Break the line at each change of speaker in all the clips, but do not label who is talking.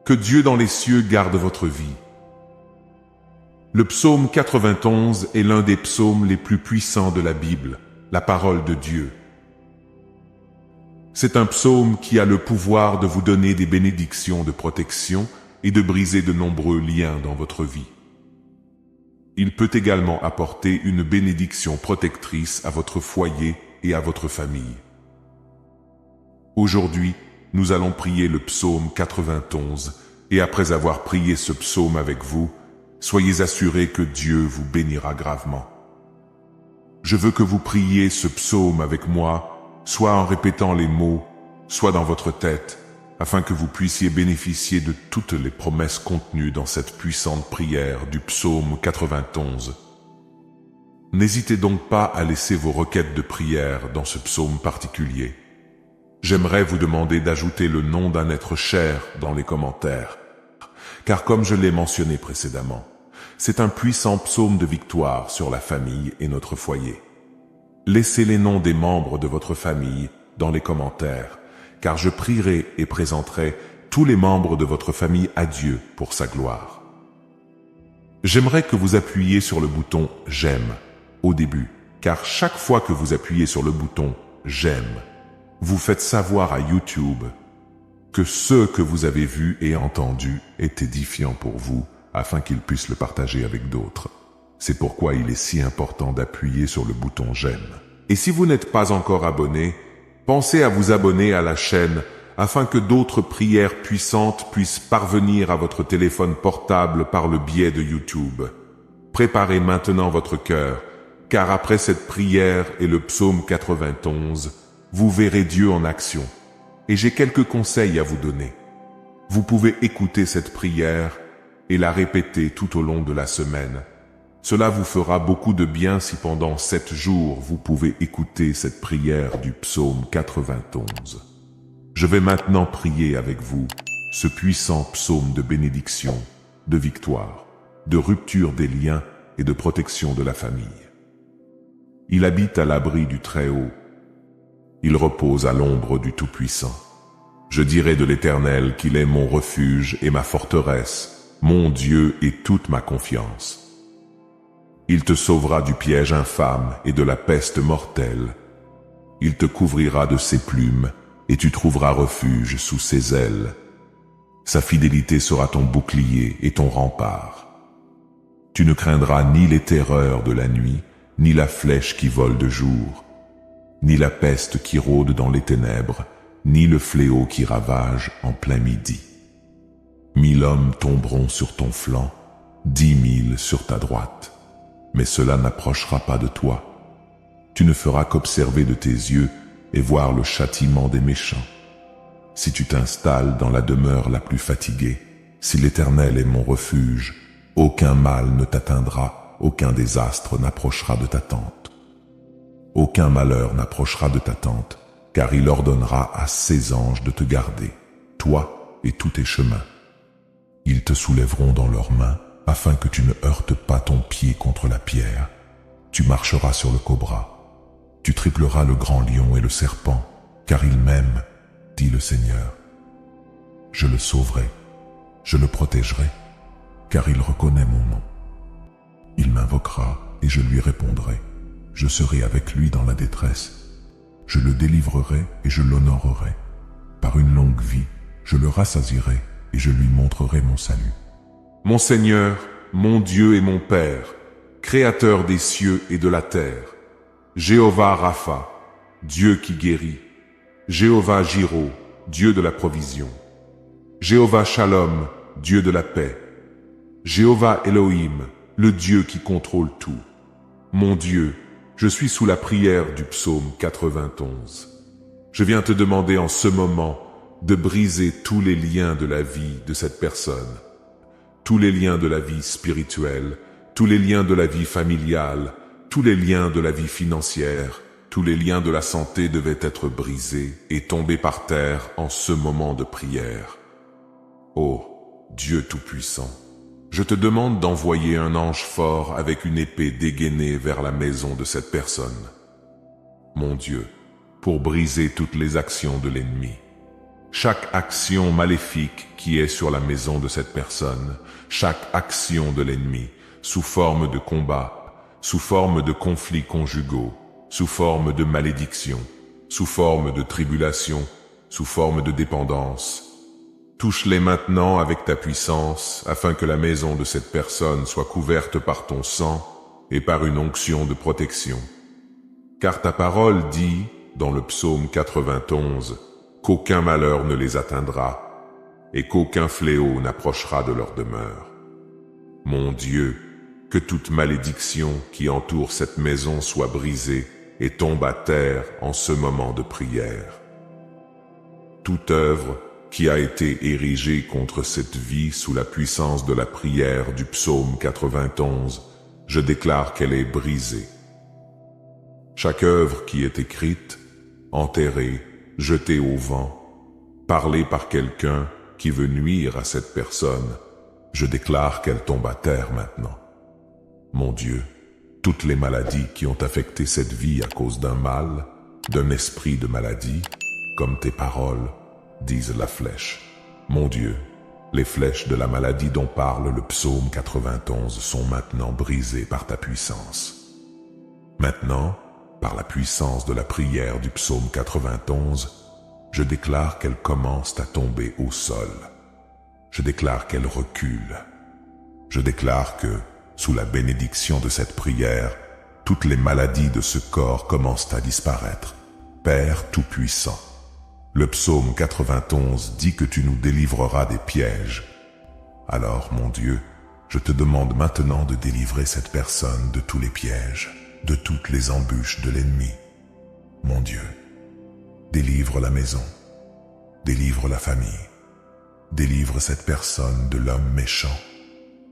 Que Dieu dans les cieux garde votre vie. Le psaume 91 est l'un des psaumes les plus puissants de la Bible, la parole de Dieu. C'est un psaume qui a le pouvoir de vous donner des bénédictions de protection et de briser de nombreux liens dans votre vie. Il peut également apporter une bénédiction protectrice à votre foyer et à votre famille. Aujourd'hui, nous allons prier le psaume 91 et après avoir prié ce psaume avec vous, soyez assurés que Dieu vous bénira gravement. Je veux que vous priez ce psaume avec moi, soit en répétant les mots, soit dans votre tête, afin que vous puissiez bénéficier de toutes les promesses contenues dans cette puissante prière du psaume 91. N'hésitez donc pas à laisser vos requêtes de prière dans ce psaume particulier. J'aimerais vous demander d'ajouter le nom d'un être cher dans les commentaires, car comme je l'ai mentionné précédemment, c'est un puissant psaume de victoire sur la famille et notre foyer. Laissez les noms des membres de votre famille dans les commentaires, car je prierai et présenterai tous les membres de votre famille à Dieu pour sa gloire. J'aimerais que vous appuyiez sur le bouton « J'aime » au début, car chaque fois que vous appuyez sur le bouton « J'aime », vous faites savoir à YouTube que ce que vous avez vu et entendu est édifiant pour vous, afin qu'il puisse le partager avec d'autres. C'est pourquoi il est si important d'appuyer sur le bouton « J'aime ». Et si vous n'êtes pas encore abonné, pensez à vous abonner à la chaîne afin que d'autres prières puissantes puissent parvenir à votre téléphone portable par le biais de YouTube. Préparez maintenant votre cœur, car après cette prière et le psaume 91, vous verrez Dieu en action. Et j'ai quelques conseils à vous donner. Vous pouvez écouter cette prière et la répéter tout au long de la semaine. Cela vous fera beaucoup de bien si pendant 7 jours vous pouvez écouter cette prière du psaume 91. Je vais maintenant prier avec vous ce puissant psaume de bénédiction, de victoire, de rupture des liens et de protection de la famille. Il habite à l'abri du Très-Haut. Il repose à l'ombre du Tout-Puissant. Je dirai de l'Éternel qu'il est mon refuge et ma forteresse, mon Dieu et toute ma confiance. Il te sauvera du piège infâme et de la peste mortelle. Il te couvrira de ses plumes et tu trouveras refuge sous ses ailes. Sa fidélité sera ton bouclier et ton rempart. Tu ne craindras ni les terreurs de la nuit, ni la flèche qui vole de jour, ni la peste qui rôde dans les ténèbres, ni le fléau qui ravage en plein midi. 1000 hommes tomberont sur ton flanc, 10 000 sur ta droite, mais cela n'approchera pas de toi. Tu ne feras qu'observer de tes yeux et voir le châtiment des méchants. Si tu t'installes dans la demeure la plus fatiguée, si l'Éternel est mon refuge, aucun mal ne t'atteindra, aucun désastre n'approchera de ta tente. Aucun malheur n'approchera de ta tente, car il ordonnera à ses anges de te garder, toi et tous tes chemins. Ils te soulèveront dans leurs mains, afin que tu ne heurtes pas ton pied contre la pierre. Tu marcheras sur le cobra. Tu tripleras le grand lion et le serpent, car il m'aime, dit le Seigneur. Je le sauverai, je le protégerai, car il reconnaît mon nom. Il m'invoquera et je lui répondrai. Je serai avec lui dans la détresse. Je le délivrerai et je l'honorerai. Par une longue vie, je le rassasierai et je lui montrerai mon salut. Mon Seigneur, mon Dieu et mon Père, Créateur des cieux et de la terre, Jéhovah Rapha, Dieu qui guérit, Jéhovah Jiro, Dieu de la provision, Jéhovah Shalom, Dieu de la paix, Jéhovah Elohim, le Dieu qui contrôle tout. Mon Dieu, je suis sous la prière du psaume 91. Je viens te demander en ce moment de briser tous les liens de la vie de cette personne, tous les liens de la vie spirituelle, tous les liens de la vie familiale, tous les liens de la vie financière, tous les liens de la santé devaient être brisés et tomber par terre en ce moment de prière. Ô Dieu Tout-Puissant, je te demande d'envoyer un ange fort avec une épée dégainée vers la maison de cette personne. Mon Dieu, pour briser toutes les actions de l'ennemi. chaque action maléfique qui est sur la maison de cette personne, chaque action de l'ennemi, sous forme de combat, sous forme de conflits conjugaux, sous forme de malédiction, sous forme de tribulation, sous forme de dépendance. Touche-les maintenant avec ta puissance, afin que la maison de cette personne soit couverte par ton sang et par une onction de protection. Car ta parole dit, dans le psaume 91, qu'aucun malheur ne les atteindra et qu'aucun fléau n'approchera de leur demeure. Mon Dieu, que toute malédiction qui entoure cette maison soit brisée et tombe à terre en ce moment de prière. Toute œuvre qui a été érigée contre cette vie sous la puissance de la prière du psaume 91, je déclare qu'elle est brisée. Chaque œuvre qui est écrite, enterrée, jetée au vent, parlée par quelqu'un qui veut nuire à cette personne, je déclare qu'elle tombe à terre maintenant. Mon Dieu, toutes les maladies qui ont affecté cette vie à cause d'un mal, d'un esprit de maladie, comme tes paroles, disent la flèche. Mon Dieu, les flèches de la maladie dont parle le psaume 91 sont maintenant brisées par ta puissance. Maintenant, par la puissance de la prière du psaume 91, je déclare qu'elles commencent à tomber au sol. Je déclare qu'elles reculent. Je déclare que, sous la bénédiction de cette prière, toutes les maladies de ce corps commencent à disparaître. Père Tout-Puissant, le psaume 91 dit que tu nous délivreras des pièges. Alors, mon Dieu, je te demande maintenant de délivrer cette personne de tous les pièges, de toutes les embûches de l'ennemi. Mon Dieu, délivre la maison, délivre la famille, délivre cette personne de l'homme méchant,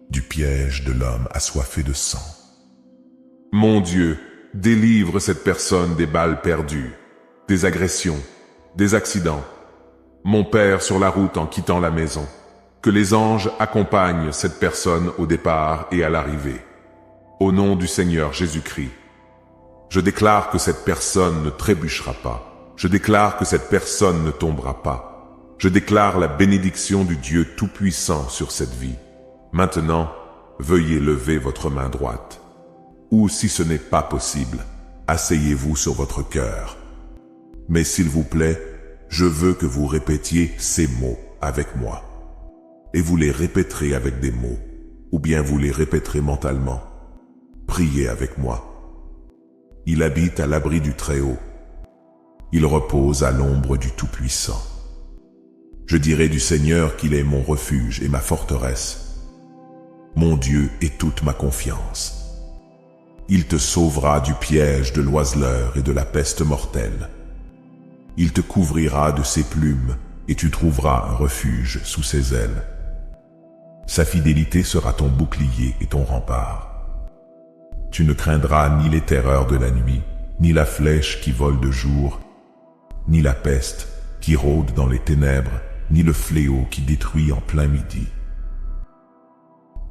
du piège de l'homme assoiffé de sang. Mon Dieu, délivre cette personne des balles perdues, des agressions, des accidents. Mon Père sur la route en quittant la maison, que les anges accompagnent cette personne au départ et à l'arrivée. Au nom du Seigneur Jésus-Christ, je déclare que cette personne ne trébuchera pas. Je déclare que cette personne ne tombera pas. Je déclare la bénédiction du Dieu Tout-Puissant sur cette vie. Maintenant, veuillez lever votre main droite. Ou si ce n'est pas possible, asseyez-vous sur votre cœur. Mais s'il vous plaît, je veux que vous répétiez ces mots avec moi. Et vous les répéterez avec des mots, ou bien vous les répéterez mentalement. Priez avec moi. Il habite à l'abri du Très-Haut. Il repose à l'ombre du Tout-Puissant. Je dirai du Seigneur qu'il est mon refuge et ma forteresse, mon Dieu et toute ma confiance. Il te sauvera du piège de l'oiseleur et de la peste mortelle. Il te couvrira de ses plumes et tu trouveras un refuge sous ses ailes. Sa fidélité sera ton bouclier et ton rempart. Tu ne craindras ni les terreurs de la nuit, ni la flèche qui vole de jour, ni la peste qui rôde dans les ténèbres, ni le fléau qui détruit en plein midi.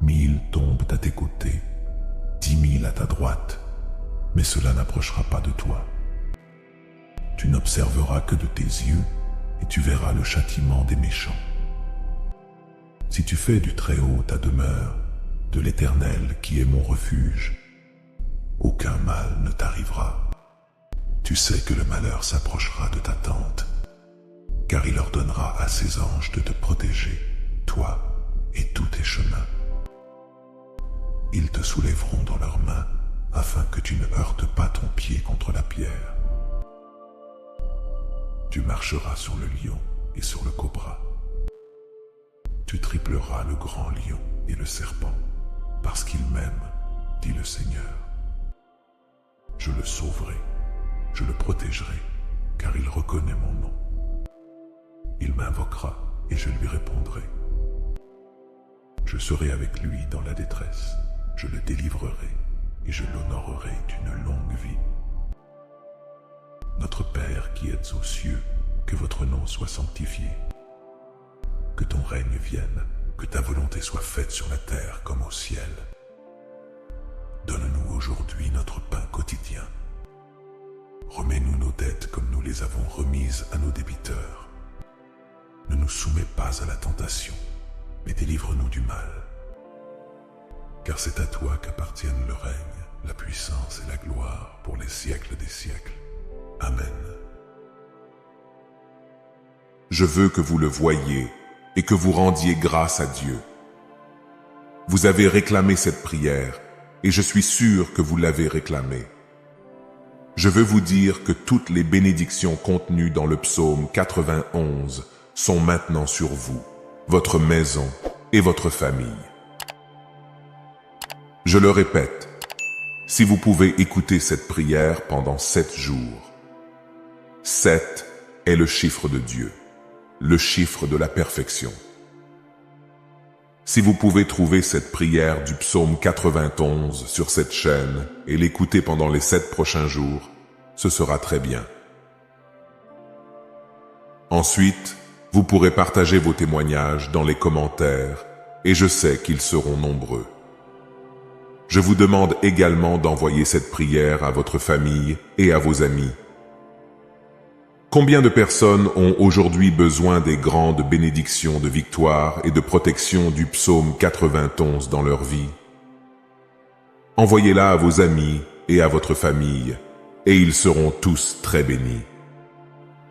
1000 tombent à tes côtés, 10 000 à ta droite, mais cela n'approchera pas de toi. Tu n'observeras que de tes yeux et tu verras le châtiment des méchants. Si tu fais du Très-Haut ta demeure, de l'Éternel qui est mon refuge, aucun mal ne t'arrivera. Tu sais que le malheur s'approchera de ta tente, car il ordonnera à ses anges de te protéger, toi et tous tes chemins. Ils te soulèveront dans leurs mains, afin que tu ne heurtes pas ton pied contre la pierre. Tu marcheras sur le lion et sur le cobra. Tu tripleras le grand lion et le serpent, parce qu'il m'aime, dit le Seigneur. Je le sauverai, je le protégerai, car il reconnaît mon nom. Il m'invoquera et je lui répondrai. Je serai avec lui dans la détresse, je le délivrerai et je l'honorerai d'une longue vie. Notre Père qui êtes aux cieux, que votre nom soit sanctifié. Que ton règne vienne, que ta volonté soit faite sur la terre comme au ciel. Donne-nous aujourd'hui notre pain quotidien. Remets-nous nos dettes comme nous les avons remises à nos débiteurs.
Ne nous soumets pas à la tentation, mais délivre-nous du mal. Car c'est à toi qu'appartiennent le règne, la puissance et la gloire pour les siècles des siècles. Amen.
Je veux que vous le voyiez et que vous rendiez grâce à Dieu. Vous avez réclamé cette prière et je suis sûr que vous l'avez réclamée. Je veux vous dire que toutes les bénédictions contenues dans le psaume 91 sont maintenant sur vous, votre maison et votre famille. Je le répète, si vous pouvez écouter cette prière pendant 7 jours, 7 est le chiffre de Dieu, le chiffre de la perfection. Si vous pouvez trouver cette prière du psaume 91 sur cette chaîne et l'écouter pendant les 7 prochains jours, ce sera très bien. Ensuite, vous pourrez partager vos témoignages dans les commentaires et je sais qu'ils seront nombreux. Je vous demande également d'envoyer cette prière à votre famille et à vos amis. Combien de personnes ont aujourd'hui besoin des grandes bénédictions de victoire et de protection du psaume 91 dans leur vie? Envoyez-la à vos amis et à votre famille, et ils seront tous très bénis.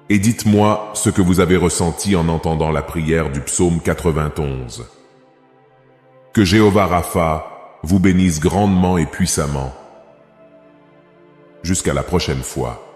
Et dites-moi ce que vous avez ressenti en entendant la prière du psaume 91. Que Jéhovah Rapha vous bénisse grandement et puissamment. Jusqu'à la prochaine fois.